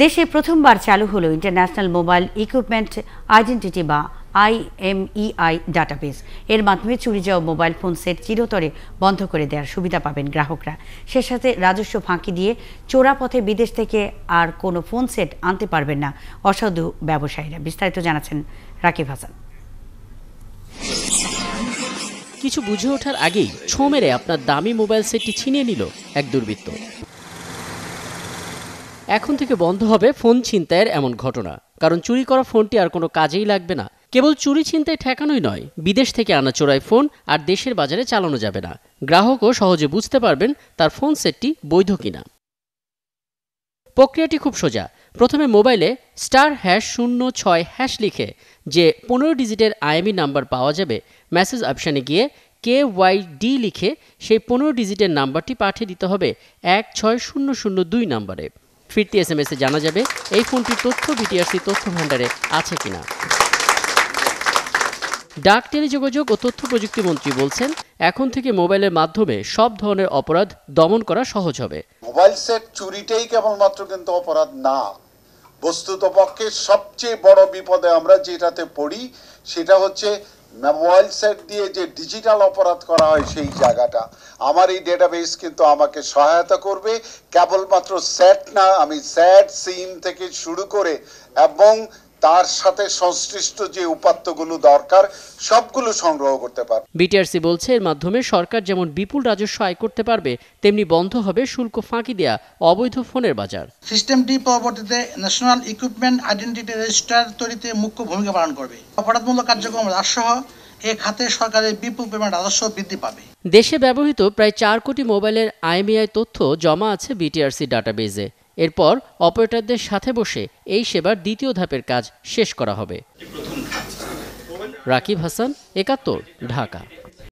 দেশে প্রথমবার চালু হলো ইন্টারন্যাশনাল মোবাইল ইকুইপমেন্ট আইডেন্টিটি বা IMEI ডাটাবেস। এর মাধ্যমে চুরি যাওয়া মোবাইল ফোন সেট চিরতরে বন্ধ করে দেওয়ার সুবিধা পাবেন গ্রাহকরা। সে সাথে রাজস্ব ফাঁকি দিয়ে চোরা পথে বিদেশ থেকে আর কোনো ফোন সেট আনতে পারবেন না অসাধু ব্যবসায়ীরা। বিস্তারিত জানাচ্ছেন রাকিব হাসান। কিছু বুঝে ওঠার আগেই ছোঁ মেরে আপনার দামি মোবাইল সেটটি ছিনিয়ে নিল এক দুর্বৃত্ত। এখন থেকে বন্ধ হবে ফোন ছিনতাইয়ের এমন ঘটনা, কারণ চুরি করা ফোনটি আর কোনো কাজেই লাগবে না। কেবল চুরি ছিনতাই ঠেকানোই নয়, বিদেশ থেকে আনা চোরাই ফোন আর দেশের বাজারে চালানো যাবে না। গ্রাহকও সহজে বুঝতে পারবেন তার ফোন সেটটি বৈধ কিনা। প্রক্রিয়াটি খুব সোজা। প্রথমে মোবাইলে *#06# লিখে যে 15 ডিজিটের IMEI নাম্বার পাওয়া যাবে, মেসেজ অপশানে গিয়ে KYD লিখে সেই 15 ডিজিটের নাম্বারটি পাঠিয়ে দিতে হবে 16002 নাম্বারে। ফিরতি SMS-এ জানা যাবে এই ফোনটির তথ্য BTRC তথ্য ভাণ্ডারে আছে কিনা। ডাক, টেলিযোগাযোগ ও তথ্য প্রযুক্তি মন্ত্রী বলছেন, এখন থেকে মোবাইলের মাধ্যমে সব ধরনের অপরাধ দমন করা সহজ হবে। মোবাইল সেট চুরিটাই কেবলমাত্র কিন্তু অপরাধ না, বস্তুতপক্ষে সবচেয়ে বড় বিপদে আমরা যেটাতে পড়ি সেটা হচ্ছে মোবাইল সেট দিয়ে যে ডিজিটাল অপরাধ করা হয় সেই জায়গাটা। আমার এই ডেটাবেস কিন্তু আমাকে সহায়তা করবে। কেবলমাত্র সেট না, আমি সেট, সিম থেকে শুরু করে এবং তার সাথে সংশ্লিষ্ট যে উপাত্তগুলো দরকার সবগুলো সংগ্রহ করতে পারবে। BTRC বলছে, এর মাধ্যমে সরকার যেমন বিপুল রাজস্ব আয় করতে পারবে, তেমনি বন্ধ হবে শুল্ক ফাঁকি দেয়া অবৈধ ফোনের বাজার। সিস্টেমটি পরবর্তীতে ন্যাশনাল ইকুইপমেন্ট আইডেন্টিটি রেজিস্টার তৈরিতে মুখ্য ভূমিকা পালন করবে। অপরাধমূলক কার্যক্রম হ্রাসসহ এ খাতে সরকারের বিপুল পরিমাণ রাজস্ব বৃদ্ধি পাবে। দেশে ব্যবহৃত প্রায় 4 কোটি মোবাইলের IMEI তথ্য জমা আছে BTRC ডাটাবেজে। এরপর অপারেটরদের সাথে বসে এই সেবার দ্বিতীয় ধাপের কাজ শেষ করা হবে। রাকিব হাসান, 71, ঢাকা।